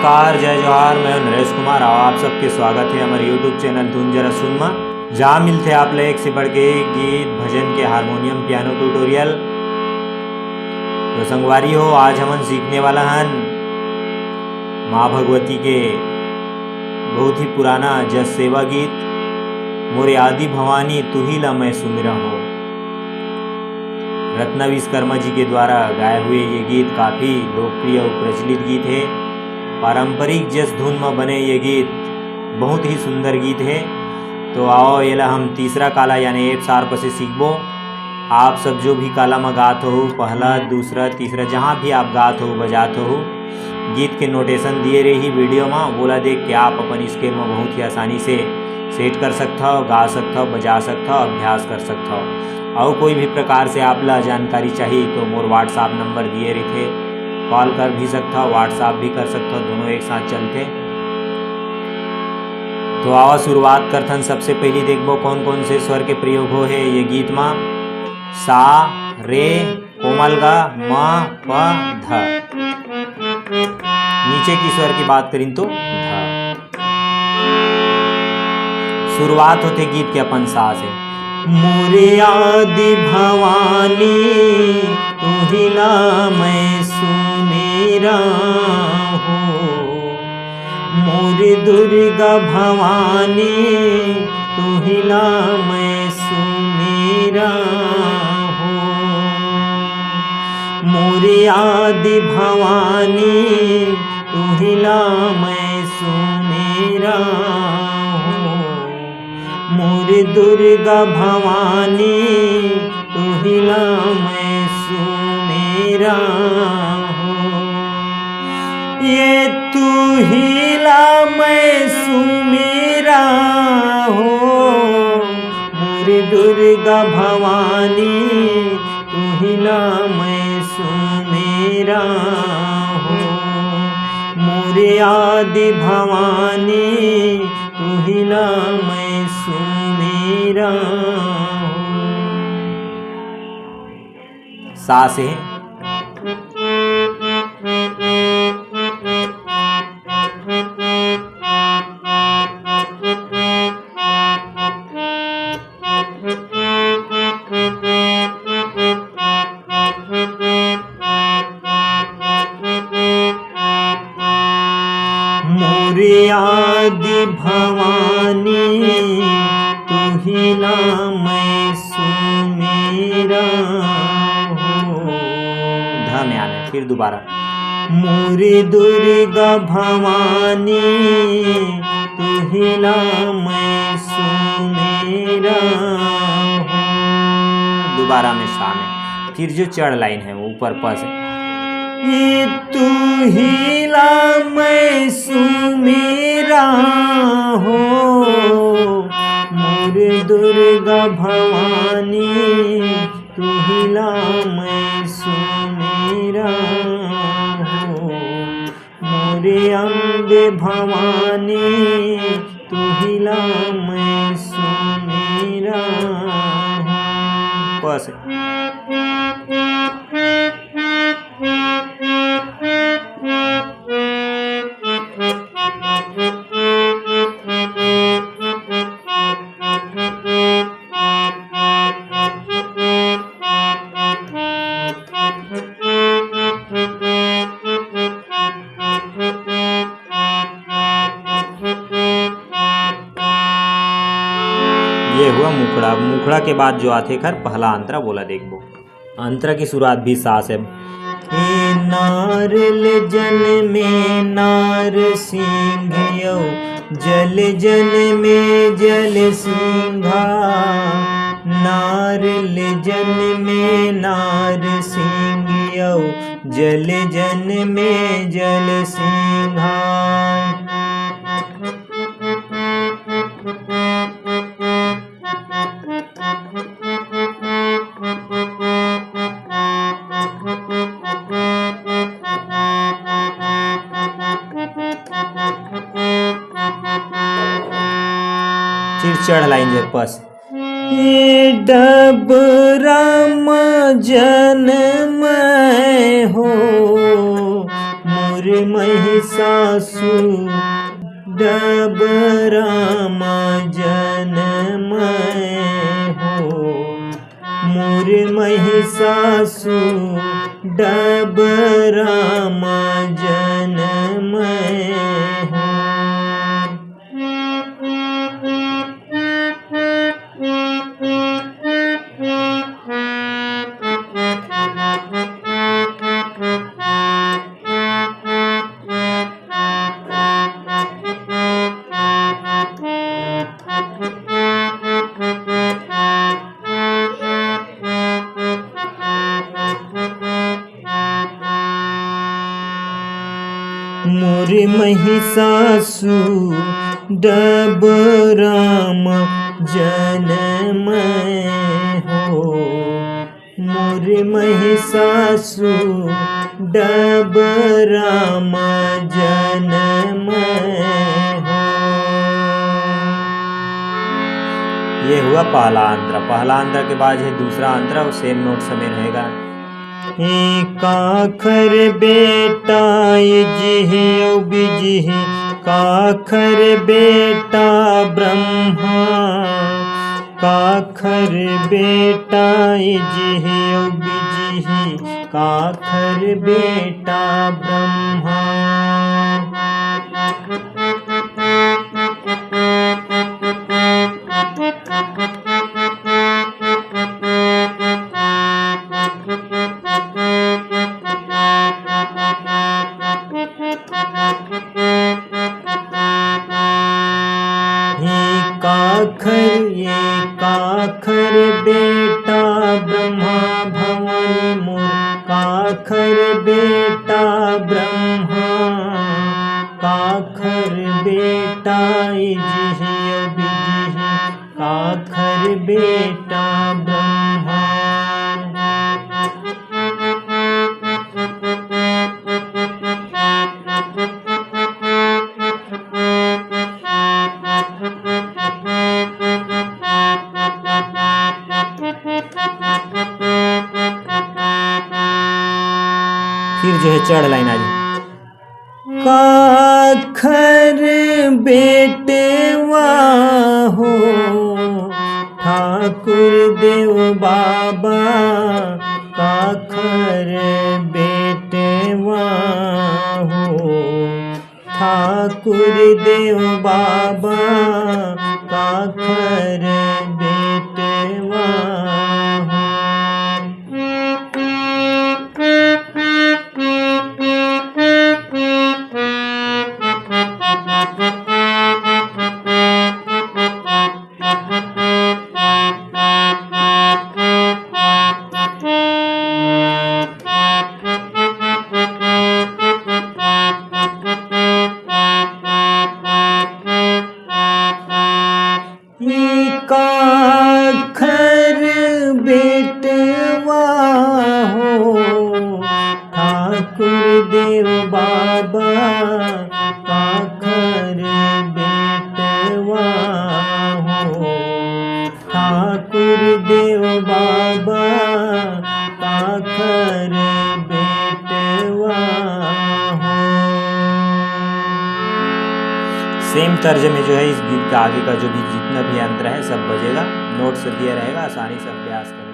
नमस्कार, जय जोहार। मैं नरेश कुमार और आप सबके स्वागत है हमारे यूट्यूब चैनल धुन जरा सुनमा, जहाँ मिलते आप एक से बढ़ के एक गीत भजन के हारमोनियम पियानो ट्यूटोरियल। तो संगवारी हो, आज हम सीखने वाला हन माँ भगवती के बहुत ही पुराना जस सेवा गीत मोरे आदि भवानी तू ही ला मैं सुमिरा हो। रत्ना विश्वकर्मा जी के द्वारा गाए हुए ये गीत काफ़ी लोकप्रिय और प्रचलित गीत है। पारंपरिक जस धुन में बने ये गीत बहुत ही सुंदर गीत है। तो आओ ये हम तीसरा काला यानी एक सार से सीखबो। आप सब जो भी काला में गात हो, पहला दूसरा तीसरा जहाँ भी आप गात हो बजात हो, गीत के नोटेशन दिए रही वीडियो में, बोला देख के आप अपन स्केल में बहुत ही आसानी से सेट कर सकता हो, गा सकता हो, बजा सकता हो, अभ्यास कर सकता हो। और कोई भी प्रकार से आप ला जानकारी चाहिए तो मोर व्हाट्सएप नंबर दिए रहे, कॉल कर भी सकता हो, व्हाट्सएप भी कर सकता हो, दोनों एक साथ चलते। तो आओ शुरुआत करथन। सबसे पहले देखबो कौन कौन से स्वर के प्रयोग हो है ये गीत में। सा, रे, कोमल गा, म, प, ध। नीचे की स्वर की बात करें तो ध। शुरुआत होते गीत के अपन सा से। मोरे आदि भवानी तू ही ला मैं सुमेरा हो। मोरे दुर्गा भवानी तू ही ला मैं सुमेरा हो। मोरे आदि भवानी तू ही ला मैं सुमेरा हो। मोरे दुर्गा भवानी तू ही ला मैं सुमेरा हो। ये तू ही ला मैं सुमेरा हो। मोरे दुर्गा भवानी तू ही ला मैं सुमेरा हो। मोरे आदि भवानी तू ही ला मैं सुमेरा हो। सा से मोरे आदि भवानी तू ही ला मैं सुमेरा हो। ध में आना फिर दोबारा। मोरे दुर्गा भवानी तू ही ला मैं सुमेरा हो। दोबारा में सा में फिर जो चढ़ लाइन है वो ऊपर पास है। ये तू ही ला मैं सुमेरा हो। मोरे दुर्गा भवानी तू ही ला मैं सुमेरा हो। मोरे अम्बे भवानी तू ही ला मैं सुमेरा हो। बस ये हुआ मुखड़ा। मुखड़ा के बाद जो आते खर पहला अंतरा बोला देखबो। अंतरा की शुरुआत भी सा से। हे नारल जन में नार सिंह यौ, जल जन में जल सिंहा। नारल जन में नार सिंह यौ, जल जन में जल सिंहा। फिर चढ़ लाइन जे पस। ये डबराम जन्म हो, मोर महिषासुर डबरामा जनमय हो। मोर महिषासुर डबरामा जनमय हो। मोर महिषासुर डबरामा जनमय हो। मोर महिषासुर डबरामा जनमय हो। ये हुआ पहला अंतरा। पहला अंतरा के बाद है दूसरा अंतरा, वो सेम नोट समय रहेगा। काखर बेटा जिहि बिजिहि, काखर बेटा ब्रह्मा। काखर बेटा जिहि बिजिहि, काखर बेटा ब्रह्मा। काखर बेटा ब्रह्मा भवानी मोर, काखर बेटा ब्रह्मा। काखर बेटा जिहि बिजिहि, काखर बेटा ब्रह्मा। फिर जो है चढ़ लाइन आ जाए। काखर बेटवा हो ठाकुर देव बाबा। काखर बेटवा हो ठाकुर देव बाबा। काखर बेटवा हो। काखर बेटवा हो ठाकुर देव बाबा। काखर बेटवा हो ठाकुर देव बाबा। काखर बेटवा हो। सेम तर्ज में जो है इस गीत का आगे का जो भी जितना भी अंतर है सब बजेगा। नोट से दिया रहेगा, आसानी से अभ्यास करें।